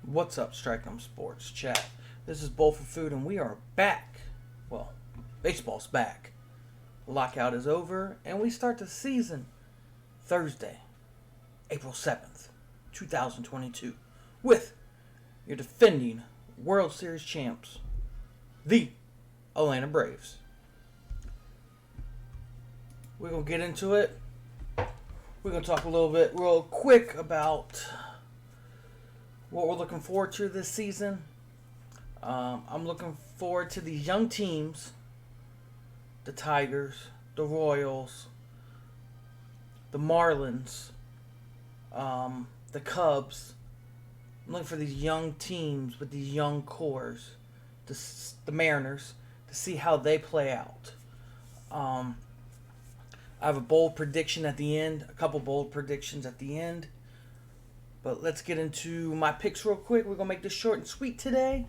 What's up, Strike'em Sports Chat? This is Bowl for Food, and we are back. Well, baseball's back. Lockout is over, and we start the season Thursday, April 7th, 2022, with your defending World Series champs, the Atlanta Braves. We're going to get into it. We're going to talk a little bit real quick about what we're looking forward to this season. I'm looking forward to these young teams, the Tigers, the Royals, the Marlins, the Cubs. I'm looking for these young teams with these young cores, the Mariners, to see how they play out. I have a bold prediction at the end, a couple bold predictions at the end. But let's get into my picks real quick. We're going to make this short and sweet today.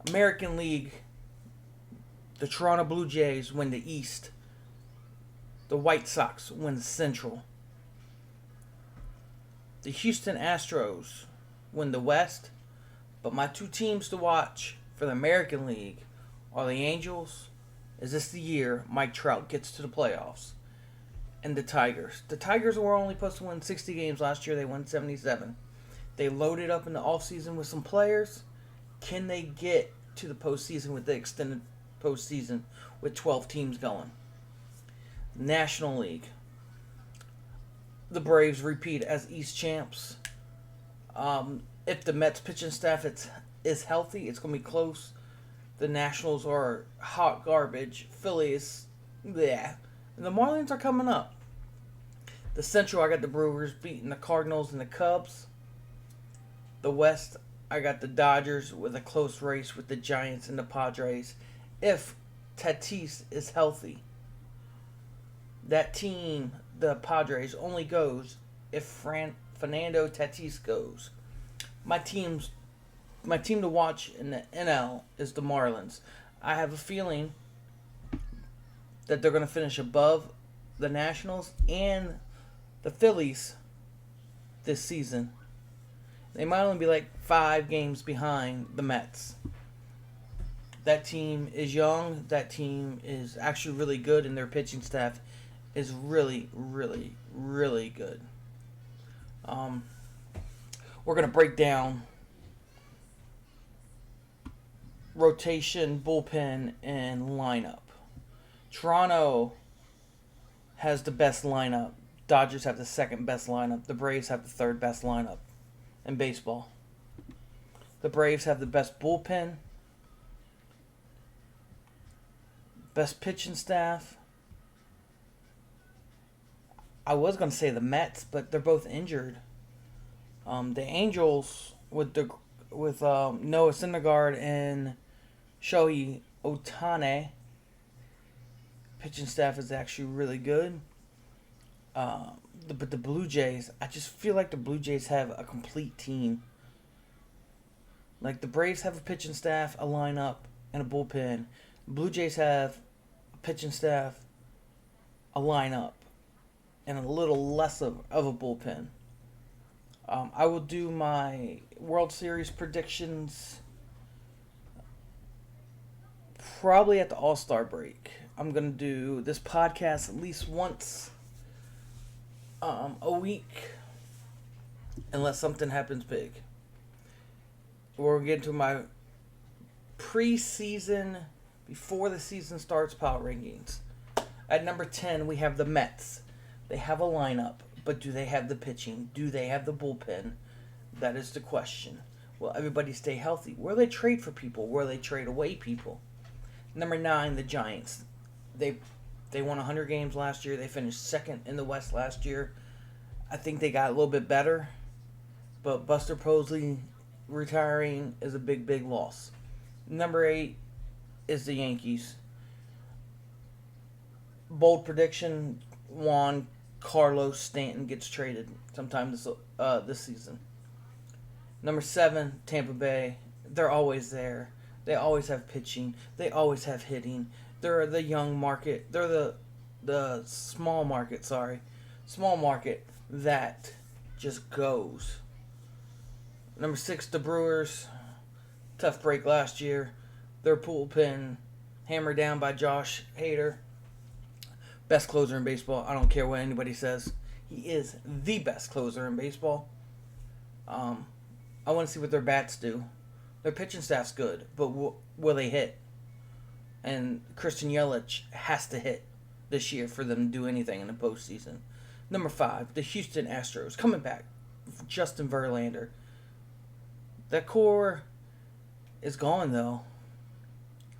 American League, the Toronto Blue Jays win the East. The White Sox win the Central. The Houston Astros win the West. But my two teams to watch for the American League are the Angels. Is this the year Mike Trout gets to the playoffs? And the Tigers. The Tigers were only supposed to win 60 games last year. They won 77. They loaded up in the offseason with some players. Can they get to the postseason with the extended postseason with 12 teams going? National League. The Braves repeat as East champs. If the Mets pitching staff is healthy, it's going to be close. The Nationals are hot garbage. Phillies, yeah. And the Marlins are coming up. The Central, I got the Brewers beating the Cardinals and the Cubs. The West, I got the Dodgers with a close race with the Giants and the Padres. If Tatis is healthy, that team, the Padres, only goes if Fernando Tatis goes. My team to watch in the NL is the Marlins. I have a feeling that they're going to finish above the Nationals and the Phillies this season. They might only be like 5 games behind the Mets. That team is young. That team is actually really good, and their pitching staff is really, really, really good. We're going to break down rotation, bullpen, and lineup. Toronto has the best lineup. Dodgers have the second best lineup. The Braves have the third best lineup in baseball. The Braves have the best bullpen, best pitching staff. I was going to say the Mets, but they're both injured. The Angels with Noah Syndergaard and Shohei Ohtani. Pitching staff is actually really good. But the Blue Jays, I just feel like the Blue Jays have a complete team. Like the Braves have a pitching staff, a lineup, and a bullpen. Blue Jays have a pitching staff, a lineup, and a little less of a bullpen. I will do my World Series predictions probably at the All-Star break. I'm going to do this podcast at least once a week, unless something happens big. We're going to get into my preseason, before the season starts, power rankings. At number 10, we have the Mets. They have a lineup, but do they have the pitching? Do they have the bullpen? That is the question. Will everybody stay healthy? Will they trade for people? Will they trade away people? Number 9, the Giants. They won 100 games last year. They finished second in the West last year. I think they got a little bit better. But Buster Posey retiring is a big, big loss. Number 8 is the Yankees. Bold prediction, Juan Carlos Stanton gets traded sometime this season. Number 7, Tampa Bay. They're always there. They always have pitching. They always have hitting. They're the young market. They're the small market, Small market that just goes. Number 6, the Brewers. Tough break last year. Their bullpen hammered down by Josh Hader. Best closer in baseball. I don't care what anybody says. He is the best closer in baseball. I want to see what their bats do. Their pitching staff's good, but will they hit? And Christian Yelich has to hit this year for them to do anything in the postseason. Number 5, the Houston Astros. Coming back. Justin Verlander. That core is gone, though.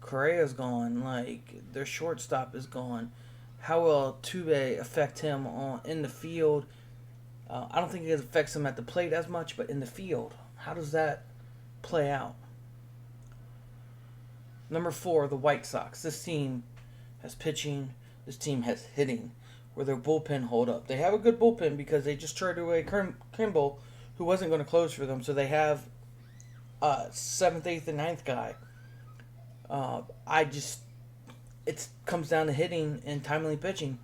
Correa's gone. Their shortstop is gone. How will Altuve affect him in the field? I don't think it affects him at the plate as much, but in the field, how does that play out? Number 4, the White Sox. This team has pitching. This team has hitting. Where their bullpen hold up. They have a good bullpen because they just traded away Kimball, who wasn't going to close for them. So they have 7th, 8th, and 9th guy. It comes down to hitting and timely pitching.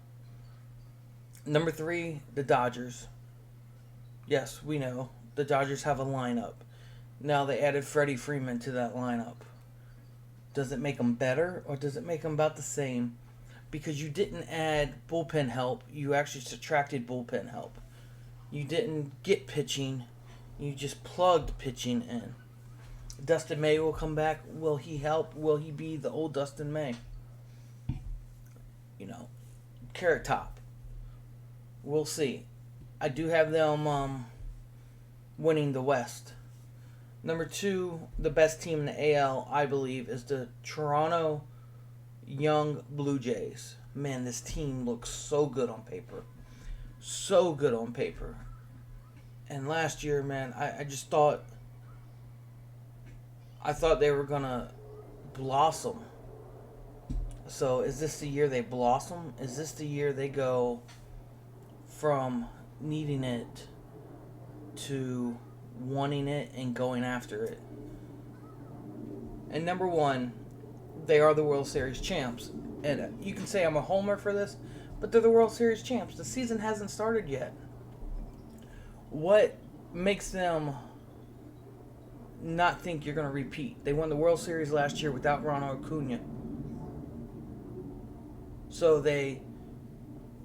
Number 3, the Dodgers. Yes, we know. The Dodgers have a lineup. Now they added Freddie Freeman to that lineup. Does it make them better or does it make them about the same? Because you didn't add bullpen help. You actually subtracted bullpen help. You didn't get pitching. You just plugged pitching in. Dustin May will come back. Will he help? Will he be the old Dustin May? Carrot Top. We'll see. I do have them winning the West. Number 2, the best team in the AL, I believe, is the Toronto Young Blue Jays. Man, this team looks so good on paper. So good on paper. And last year, man, I just thought they were going to blossom. So is this the year they blossom? Is this the year they go from needing it to wanting it and going after it? And number 1, they are the World Series champs. And you can say I'm a homer for this, but they're the World Series champs. The season hasn't started yet. What makes them not think you're going to repeat? They won the World Series last year without Ronald Acuna. So they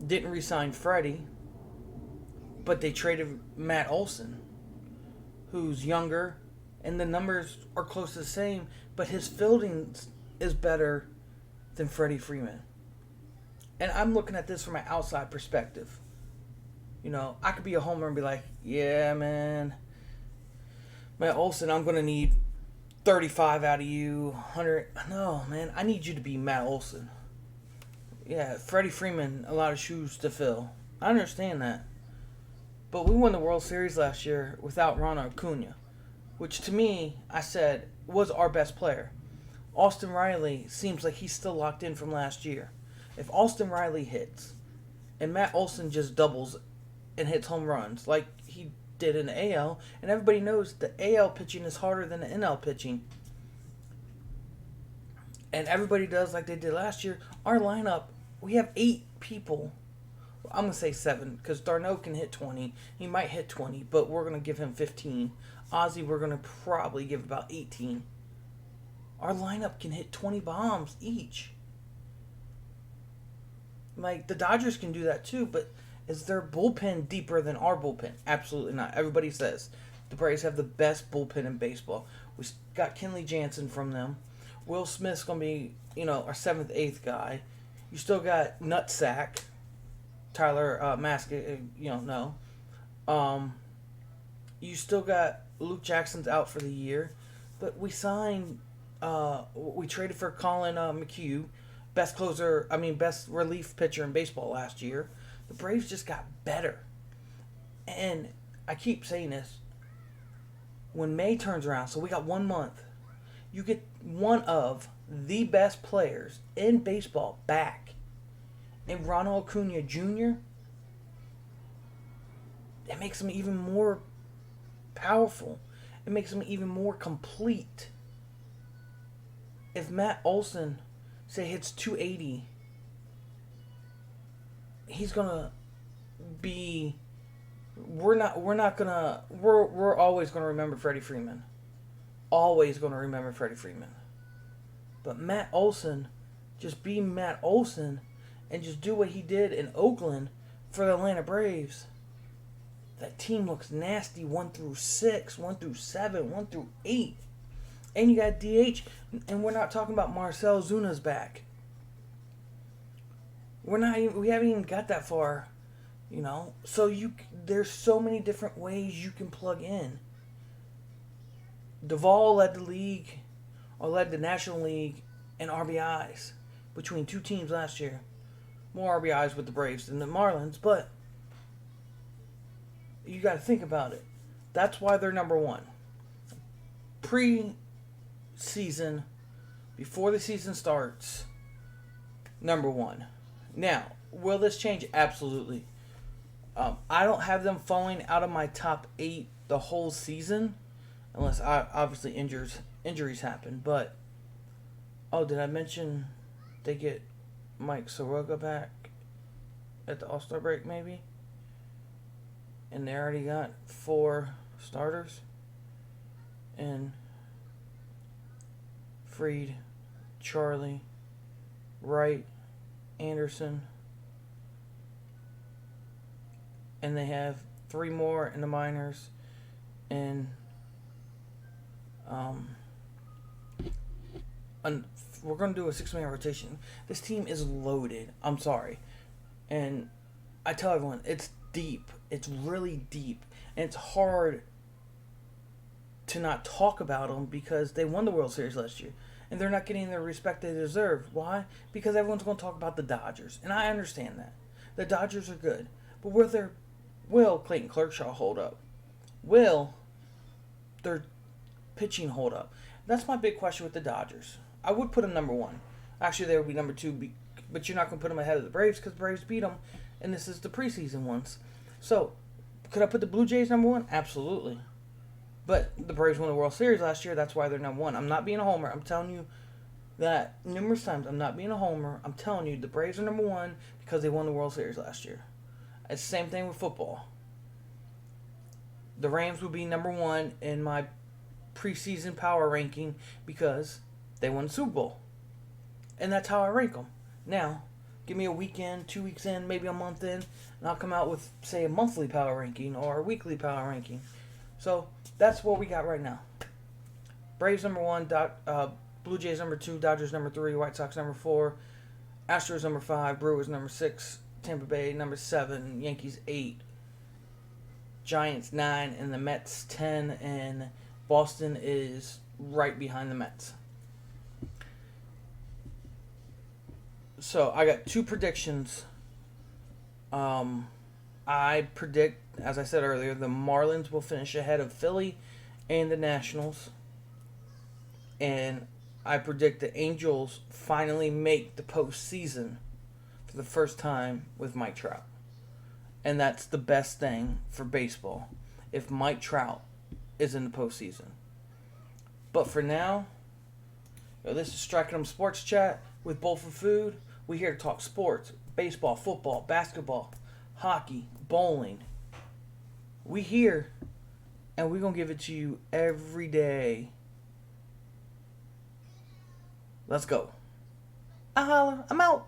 didn't re-sign Freddie, but they traded Matt Olson, who's younger, and the numbers are close to the same, but his fielding is better than Freddie Freeman. And I'm looking at this from an outside perspective. I could be a homer and be like, yeah, man, Matt Olson, I'm going to need 35 out of you, 100. No, man, I need you to be Matt Olson. Yeah, Freddie Freeman, a lot of shoes to fill. I understand that. But we won the World Series last year without Ronald Acuna, which to me, I said, was our best player. Austin Riley seems like he's still locked in from last year. If Austin Riley hits, and Matt Olson just doubles and hits home runs like he did in the AL, and everybody knows the AL pitching is harder than the NL pitching, and everybody does like they did last year, our lineup, we have 8 people. I'm going to say 7, because Darno can hit 20. He might hit 20, but we're going to give him 15. Ozzy, we're going to probably give about 18. Our lineup can hit 20 bombs each. The Dodgers can do that too, but is their bullpen deeper than our bullpen? Absolutely not. Everybody says the Braves have the best bullpen in baseball. We got Kenley Jansen from them. Will Smith's going to be, our 7th, 8th guy. You still got Nutsack. Tyler Maskett, no. You still got Luke Jackson's out for the year. But we signed, we traded for Colin McHugh, best relief pitcher in baseball last year. The Braves just got better. And I keep saying this. When May turns around, so we got 1 month, you get one of the best players in baseball back. And Ronald Acuna Jr., it makes him even more powerful. It makes him even more complete. If Matt Olson, say, hits 280, he's going to be We're always gonna remember Freddie Freeman. Always gonna remember Freddie Freeman. But Matt Olson, just be Matt Olson and just do what he did in Oakland for the Atlanta Braves. That team looks nasty 1 through 6, 1 through 7, 1 through 8. And you got DH, and we're not talking about Marcell Zuna's back. We haven't even got that far, you know. So there's so many different ways you can plug in. Duvall led the National League in RBIs between two teams last year. More RBIs with the Braves than the Marlins, but you got to think about it. That's why they're number one. Pre-season, before the season starts, number one. Now, will this change? Absolutely. I don't have them falling out of my top 8 the whole season, unless obviously injuries happen. But did I mention they get Mike Soroka back at the All-Star break? Maybe. And they already got 4 starters. And Fried, Charlie, Wright, Anderson. And they have 3 more in the minors. And we're going to do a 6-man rotation. This team is loaded. I'm sorry. And I tell everyone, it's deep. It's really deep. And it's hard to not talk about them because they won the World Series last year. And they're not getting the respect they deserve. Why? Because everyone's going to talk about the Dodgers. And I understand that. The Dodgers are good. But will Clayton Kershaw hold up? Will their pitching hold up? That's my big question with the Dodgers. I would put them number 1. Actually, they would be number 2. But you're not going to put them ahead of the Braves because the Braves beat them. And this is the preseason ones. So, could I put the Blue Jays number 1? Absolutely. But the Braves won the World Series last year. That's why they're number 1. I'm not being a homer. I'm telling you that numerous times. I'm not being a homer. I'm telling you the Braves are number 1 because they won the World Series last year. It's the same thing with football. The Rams would be number 1 in my preseason power ranking because they won the Super Bowl. And that's how I rank them. Now, give me a weekend, 2 weeks in, maybe a month in, and I'll come out with, say, a monthly power ranking or a weekly power ranking. So, that's what we got right now. Braves number 1, Blue Jays number 2, Dodgers number 3, White Sox number 4, Astros number 5, Brewers number 6, Tampa Bay number 7, Yankees 8, Giants 9, and the Mets 10, and Boston is right behind the Mets. So, I got 2 predictions. I predict, as I said earlier, the Marlins will finish ahead of Philly and the Nationals. And I predict the Angels finally make the postseason for the first time with Mike Trout. And that's the best thing for baseball, if Mike Trout is in the postseason. But for now, this is Striking 'em Sports Chat with Bowl for Food. We're here to talk sports, baseball, football, basketball, hockey, bowling. We here, and we're going to give it to you every day. Let's go. I holla. I'm out.